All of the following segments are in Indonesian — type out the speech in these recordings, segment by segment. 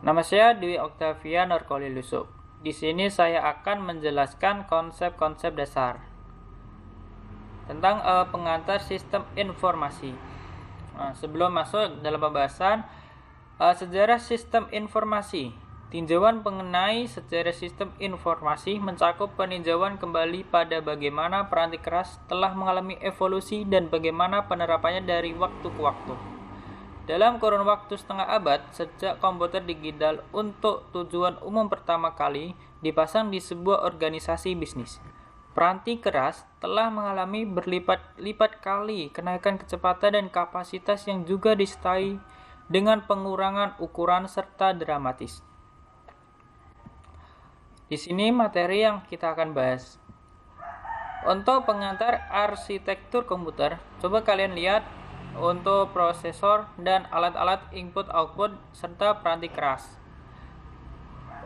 Nama saya Dwi Oktavia Nurkoli Lusuk. Di sini saya akan menjelaskan konsep-konsep dasar tentang pengantar sistem informasi. Sebelum masuk dalam pembahasan sejarah sistem informasi, tinjauan mengenai sejarah sistem informasi mencakup peninjauan kembali pada bagaimana peranti keras telah mengalami evolusi dan bagaimana penerapannya dari waktu ke waktu. Dalam kurun waktu setengah abad, sejak komputer digital untuk tujuan umum pertama kali dipasang di sebuah organisasi bisnis, peranti keras telah mengalami berlipat-lipat kali kenaikan kecepatan dan kapasitas yang juga disertai dengan pengurangan ukuran serta dramatis. Di sini materi yang kita akan bahas. Untuk pengantar arsitektur komputer, coba kalian lihat untuk prosesor dan alat-alat input-output serta peranti keras.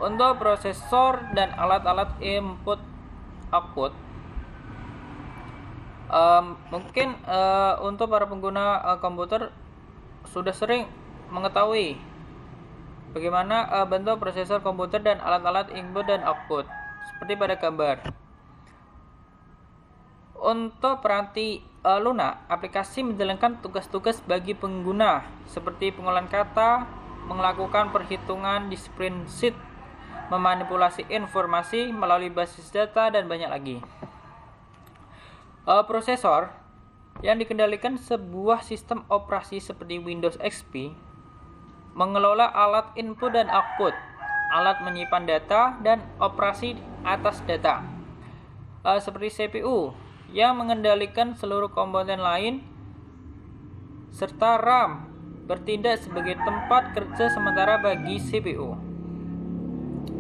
Untuk prosesor dan alat-alat input-output, mungkin untuk para pengguna komputer sudah sering mengetahui bagaimana bentuk prosesor komputer dan alat-alat input dan output, seperti pada gambar. Untuk peranti lunak, aplikasi menjalankan tugas-tugas bagi pengguna seperti pengolahan kata, melakukan perhitungan di spreadsheet, memanipulasi informasi melalui basis data, dan banyak lagi. Prosesor yang dikendalikan sebuah sistem operasi seperti Windows XP mengelola alat input dan output, alat menyimpan data, dan operasi atas data. Seperti CPU yang mengendalikan seluruh komponen lain, serta RAM bertindak sebagai tempat kerja sementara bagi CPU.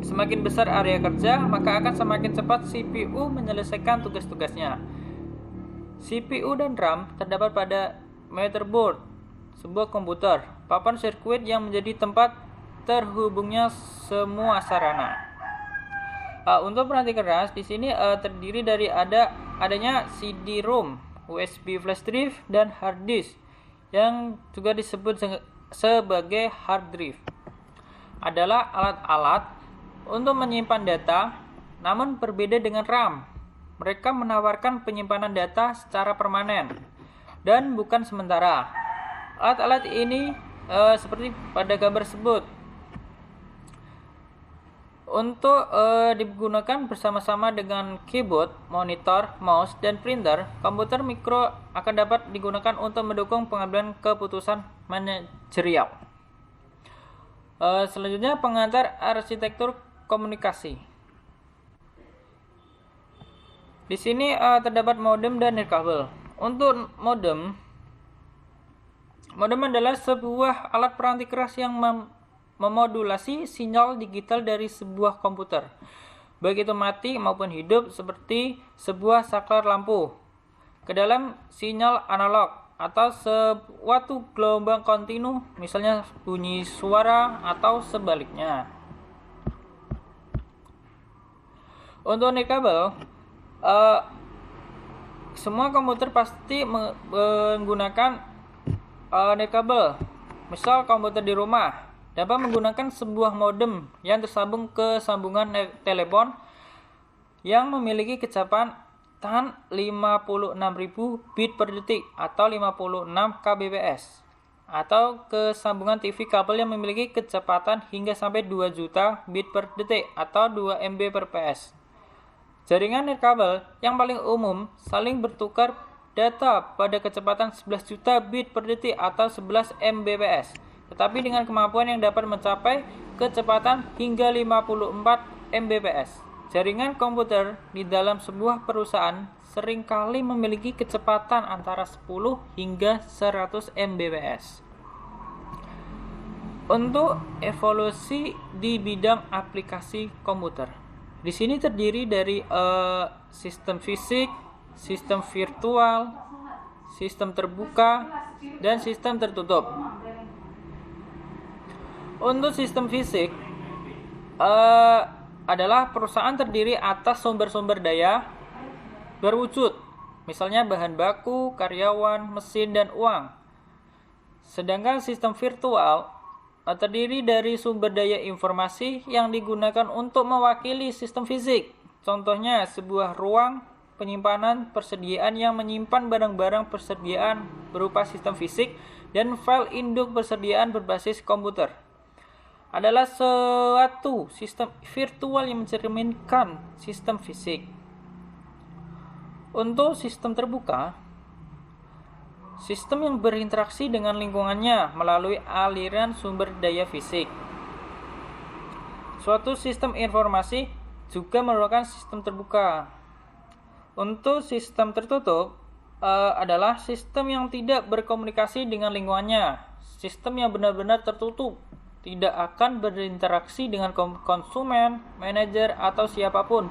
Semakin besar area kerja, maka akan semakin cepat CPU menyelesaikan tugas-tugasnya. CPU dan RAM terdapat pada motherboard sebuah komputer, papan sirkuit yang menjadi tempat terhubungnya semua sarana. Untuk peranti keras di sini terdiri dari adanya CD-ROM, USB flash drive, dan hard disk yang juga disebut sebagai hard drive. Adalah alat-alat untuk menyimpan data, namun berbeda dengan RAM. Mereka menawarkan penyimpanan data secara permanen dan bukan sementara. Alat-alat ini seperti pada gambar tersebut untuk digunakan bersama-sama dengan keyboard, monitor, mouse, dan printer. Komputer mikro akan dapat digunakan untuk mendukung pengambilan keputusan manajerial. Selanjutnya, pengantar arsitektur komunikasi. Di sini terdapat modem dan nirkabel. Untuk modem adalah sebuah alat peranti keras yang memodulasi sinyal digital dari sebuah komputer, baik itu mati maupun hidup, seperti sebuah saklar lampu, ke dalam sinyal analog atau suatu gelombang kontinu, misalnya bunyi suara, atau sebaliknya. Untuk nirkabel, semua komputer pasti menggunakan nirkabel. Misal komputer di rumah dapat menggunakan sebuah modem yang tersambung ke sambungan telepon yang memiliki kecepatan 56.000 bit per detik atau 56 kbps, atau ke sambungan TV kabel yang memiliki kecepatan hingga sampai 2 juta bit per detik atau 2 MB per ps. Jaringan nirkabel yang paling umum saling bertukar data pada kecepatan 11 juta bit per detik atau 11 Mbps, tetapi dengan kemampuan yang dapat mencapai kecepatan hingga 54 Mbps. Jaringan komputer di dalam sebuah perusahaan seringkali memiliki kecepatan antara 10 hingga 100 Mbps. Untuk evolusi di bidang aplikasi komputer, di sini terdiri dari sistem fisik, sistem virtual, sistem terbuka, dan sistem tertutup. Untuk sistem fisik adalah perusahaan terdiri atas sumber-sumber daya berwujud, misalnya bahan baku, karyawan, mesin, dan uang. Sedangkan sistem virtual terdiri dari sumber daya informasi yang digunakan untuk mewakili sistem fisik. Contohnya, sebuah ruang penyimpanan persediaan yang menyimpan barang-barang persediaan berupa sistem fisik dan file induk persediaan berbasis komputer adalah suatu sistem virtual yang mencerminkan sistem fisik. Untuk sistem terbuka, sistem yang berinteraksi dengan lingkungannya melalui aliran sumber daya fisik. Suatu sistem informasi juga merupakan sistem terbuka. Untuk sistem tertutup adalah sistem yang tidak berkomunikasi dengan lingkungannya. Sistem yang benar-benar tertutup tidak akan berinteraksi dengan konsumen, manajer, atau siapapun,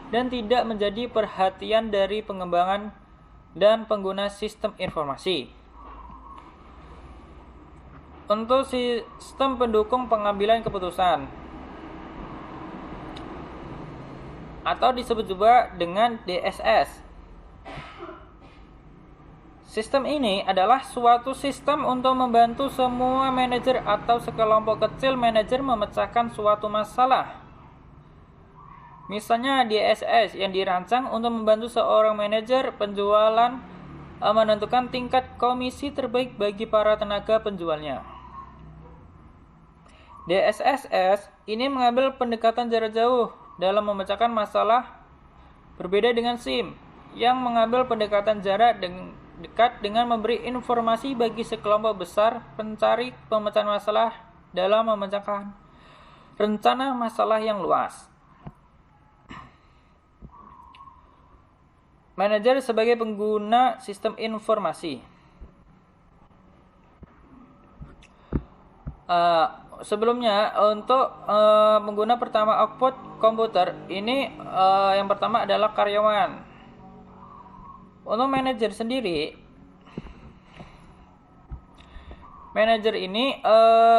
dan tidak menjadi perhatian dari pengembangan dan pengguna sistem informasi. Untuk sistem pendukung pengambilan keputusan, atau disebut juga dengan DSS. Sistem ini adalah suatu sistem untuk membantu semua manajer atau sekelompok kecil manajer memecahkan suatu masalah. Misalnya DSS yang dirancang untuk membantu seorang manajer penjualan menentukan tingkat komisi terbaik bagi para tenaga penjualnya. DSSS ini mengambil pendekatan jarak jauh dalam memecahkan masalah, berbeda dengan SIM yang mengambil pendekatan jarak dekat dengan memberi informasi bagi sekelompok besar pencari pemecahan masalah dalam memecahkan rencana masalah yang luas. Manajer sebagai pengguna sistem informasi. Sebelumnya, untuk pengguna pertama output komputer ini yang pertama adalah karyawan. Untuk manajer sendiri, manajer ini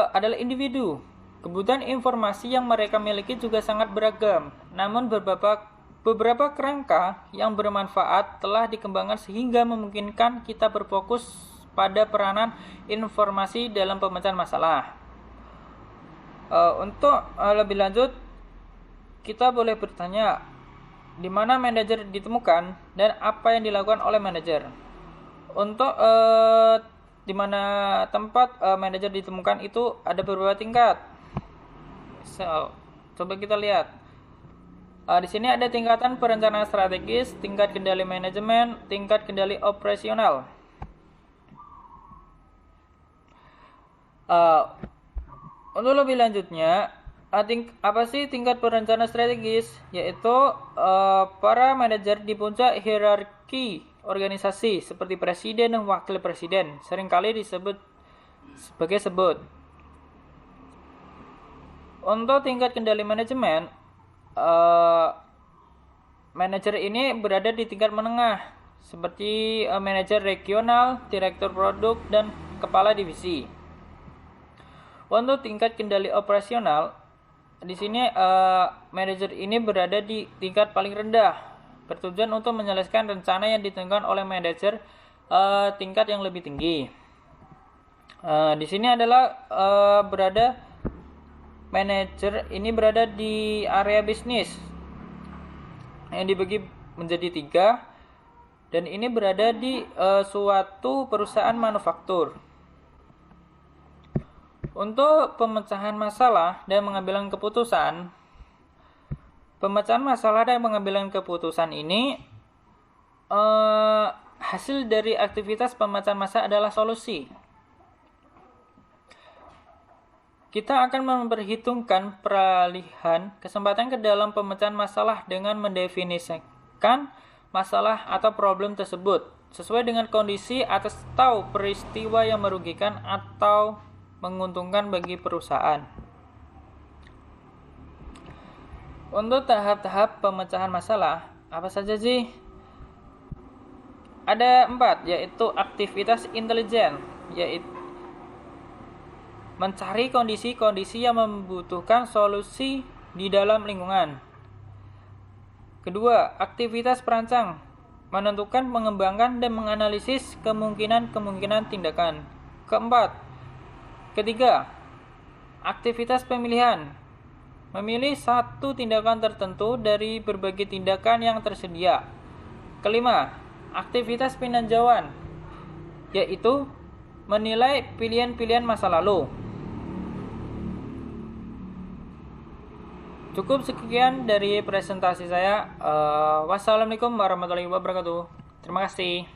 adalah individu. Kebutuhan informasi yang mereka miliki juga sangat beragam. Namun beberapa kerangka yang bermanfaat telah dikembangkan sehingga memungkinkan kita berfokus pada peranan informasi dalam pemecahan masalah. Untuk lebih lanjut, kita boleh bertanya, di mana manajer ditemukan dan apa yang dilakukan oleh manajer. Untuk di mana tempat manajer ditemukan itu ada beberapa tingkat. Coba kita lihat. Di sini ada tingkatan perencanaan strategis, tingkat kendali manajemen, tingkat kendali operasional. Untuk lebih lanjutnya, apa sih tingkat perencanaan strategis? Yaitu para manajer di puncak hierarki organisasi seperti presiden dan wakil presiden, seringkali disebut sebagai sebut. Untuk tingkat kendali manajemen, manajer ini berada di tingkat menengah, seperti manajer regional, direktur produk, dan kepala divisi. Untuk tingkat kendali operasional, di sini manajer ini berada di tingkat paling rendah, bertujuan untuk menyelesaikan rencana yang ditentukan oleh manajer tingkat yang lebih tinggi. Di sini adalah manajer ini berada di area bisnis yang dibagi menjadi 3, dan ini berada di suatu perusahaan manufaktur. Untuk pemecahan masalah dan pengambilan keputusan, ini hasil dari aktivitas pemecahan masalah adalah solusi. Kita akan memperhitungkan peralihan kesempatan ke dalam pemecahan masalah dengan mendefinisikan masalah atau problem tersebut sesuai dengan kondisi atau peristiwa yang merugikan atau menguntungkan bagi perusahaan. Untuk tahap-tahap pemecahan masalah, apa saja sih? Ada 4, yaitu aktivitas intelijen, yaitu mencari kondisi-kondisi yang membutuhkan solusi di dalam lingkungan. Kedua, aktivitas perancang, menentukan, mengembangkan, dan menganalisis kemungkinan-kemungkinan tindakan. Ketiga, Aktivitas pemilihan. Memilih satu tindakan tertentu dari berbagai tindakan yang tersedia. Kelima, aktivitas peninjauan, yaitu menilai pilihan-pilihan masa lalu. Cukup sekian dari presentasi saya. Wassalamualaikum warahmatullahi wabarakatuh. Terima kasih.